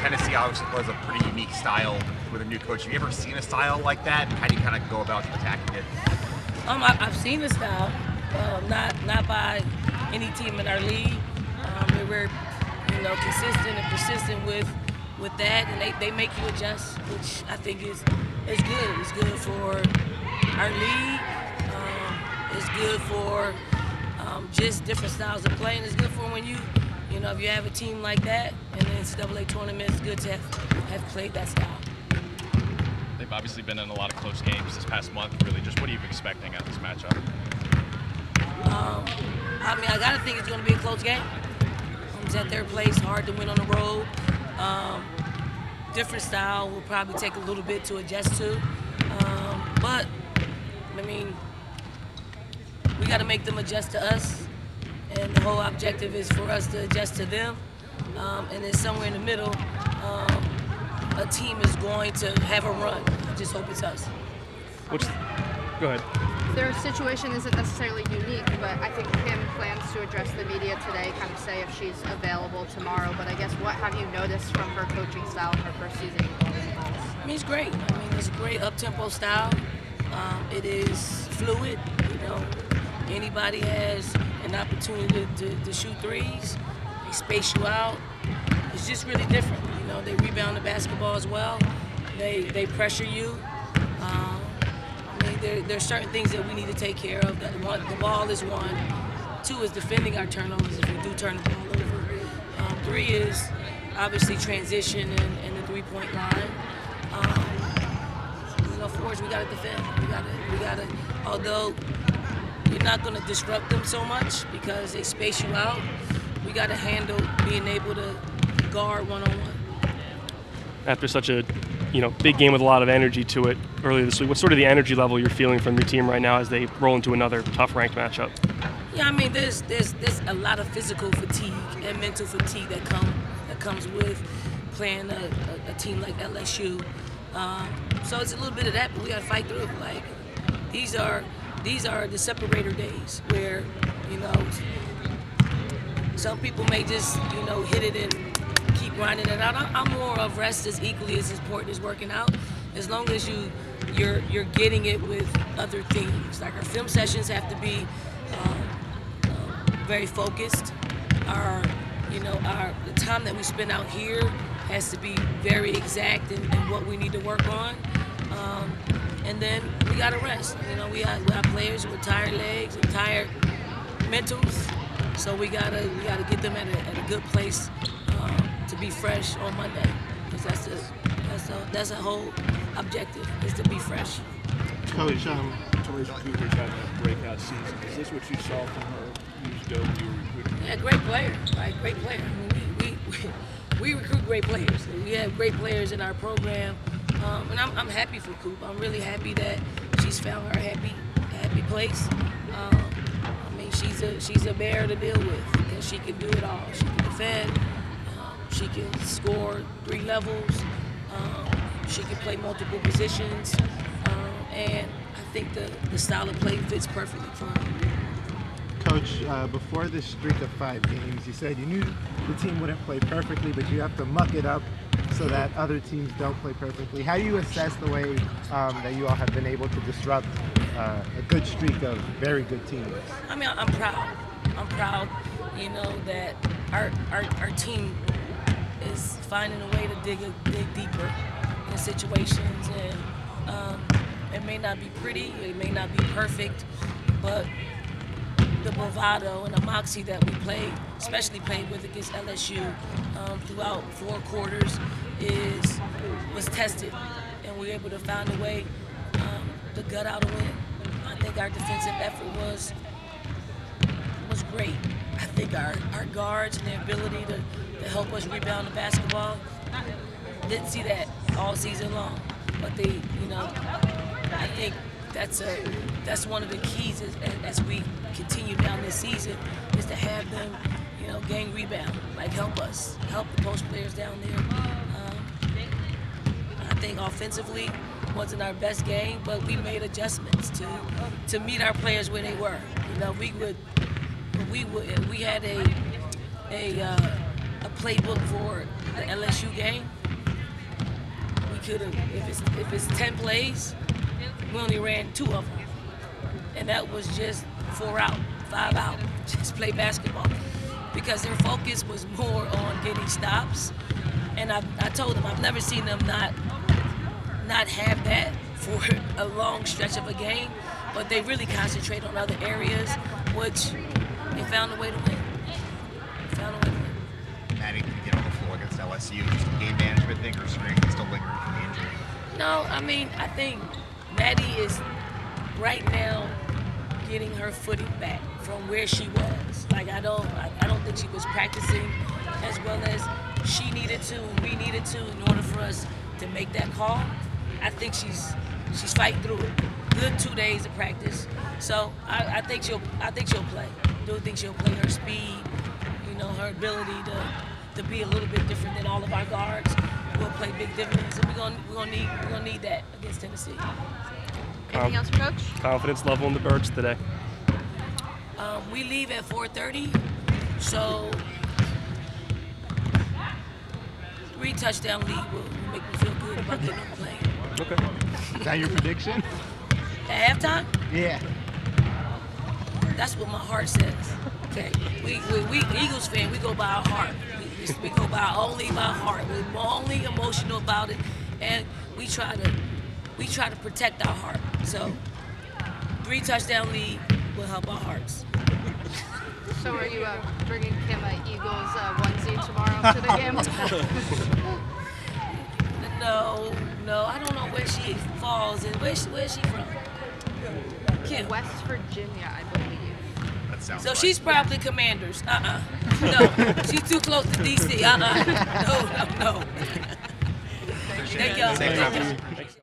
Tennessee obviously was a pretty unique style with a new coach. Have you ever seen a style like that? How do you kind of go about attacking it? I've seen the style, not by any team in our league. We're consistent and persistent with that, and they make you adjust, which I think is good. It's good for our league. It's good for just different styles of play, and it's good for when if you have a team like that in the NCAA tournament, it's good to have played that style. They've obviously been in a lot of close games this past month. Really, just what are you expecting out of this matchup? I got to think it's going to be a close game. It's at their place, hard to win on the road. Different style will probably take a little bit to adjust to. But, we got to make them adjust to us. And the whole objective is for us to adjust to them. And then somewhere in the middle, a team is going to have a run. I just hope it's us. Go ahead. Their situation isn't necessarily unique, but I think Kim plans to address the media today, kind of say if she's available tomorrow. But I guess what have you noticed from her coaching style in her first season? It's great. It's a great up-tempo style. It is fluid. Anybody has an opportunity to shoot threes. They space you out. It's just really different. They rebound the basketball as well. They pressure you. There are certain things that we need to take care of. The ball is one. 2 is defending our turnovers if we do turn the ball over. 3 is obviously transition and the three-point line. 4 is we got to defend. We got to. Although you're not going to disrupt them so much because they space you out, we got to handle being able to guard one-on-one. After such a big game with a lot of energy to it earlier this week, what's sort of the energy level you're feeling from your team right now as they roll into another tough ranked matchup? Yeah, there's a lot of physical fatigue and mental fatigue that comes with playing a team like LSU. So it's a little bit of that, but we got to fight through. These are the separator days where some people may just hit it and keep grinding it out. I'm more of rest is equally as important as working out, as long as you're getting it with other things. Like our film sessions have to be very focused. The time that we spend out here has to be very exact in what we need to work on. And then we gotta rest. We have players with tired legs and tired mentals, so we gotta get them at a good place to be fresh on Monday, because that's a whole objective, is to be fresh. Coach, Tori Cooper's having a breakout season. Is this what you saw from her years ago when you were recruiting? Yeah, great player, right? Great player. We recruit great players. We have great players in our program, and I'm happy for Coop. I'm really happy that she's found her happy place. She's a bear to deal with because she can do it all. She can defend. She can score 3 levels. She can play multiple positions, and I think the style of play fits perfectly for her. Coach, before this streak of 5 games, you said you knew the team wouldn't play perfectly, but you have to muck it up so that other teams don't play perfectly. How do you assess the way that you all have been able to disrupt a good streak of very good teams? I'm proud. I'm proud, that our team is finding a way to dig deeper in situations, and it may not be pretty, it may not be perfect, but the bravado and the moxie that we played, especially played with against LSU throughout 4 quarters, was tested, and we were able to find a way to gut out a win. I think our defensive effort was great. I think our guards and their ability to help us rebound the basketball, didn't see that all season long, but I think that's one of the keys as we continue down this season, is to have them, gang rebound, help the post players down there. I think offensively wasn't our best game, but we made adjustments to meet our players where they were. We had a playbook for the LSU game, we could have. If it's 10 plays, we only ran 2 of them, and that was just 4 out, 5 out. Just play basketball, because their focus was more on getting stops. And I told them I've never seen them not have that for a long stretch of a game, but they really concentrate on other areas, which they found a way to win. Maddie can get on the floor against LSU. Just a game management thing, or strength still lingering from the injury? No, I mean, I think Maddie is right now getting her footing back from where she was. Like I don't think she was practicing as well as she needed to and we needed to in order for us to make that call. I think she's fighting through it. Good 2 days of practice, so I think she'll play. I do think she'll play. Her speed, her ability to be a little bit different than all of our guards will play big dividends, and we're gonna need that against Tennessee. Anything else, Coach? Confidence level in the Birds today. We leave at 4:30, so 3 touchdown lead will make me feel good about getting on the plane. Okay. Is that your prediction? At halftime, Yeah. that's what my heart says. Okay, we Eagles fan, we go by our heart. We go by only by heart. We're only emotional about it, and we try to protect our heart. So 3 touchdown lead will help our hearts. So are you bringing Kim a Eagles onesie tomorrow to the game? No, I don't know where she falls and where's she from? Kim. West Virginia, I believe. That sounds So right. she's probably Commanders. No, she's too close to DC. No. Appreciate Thank it. y'all. Safe Thank travels. y'all. Thanks.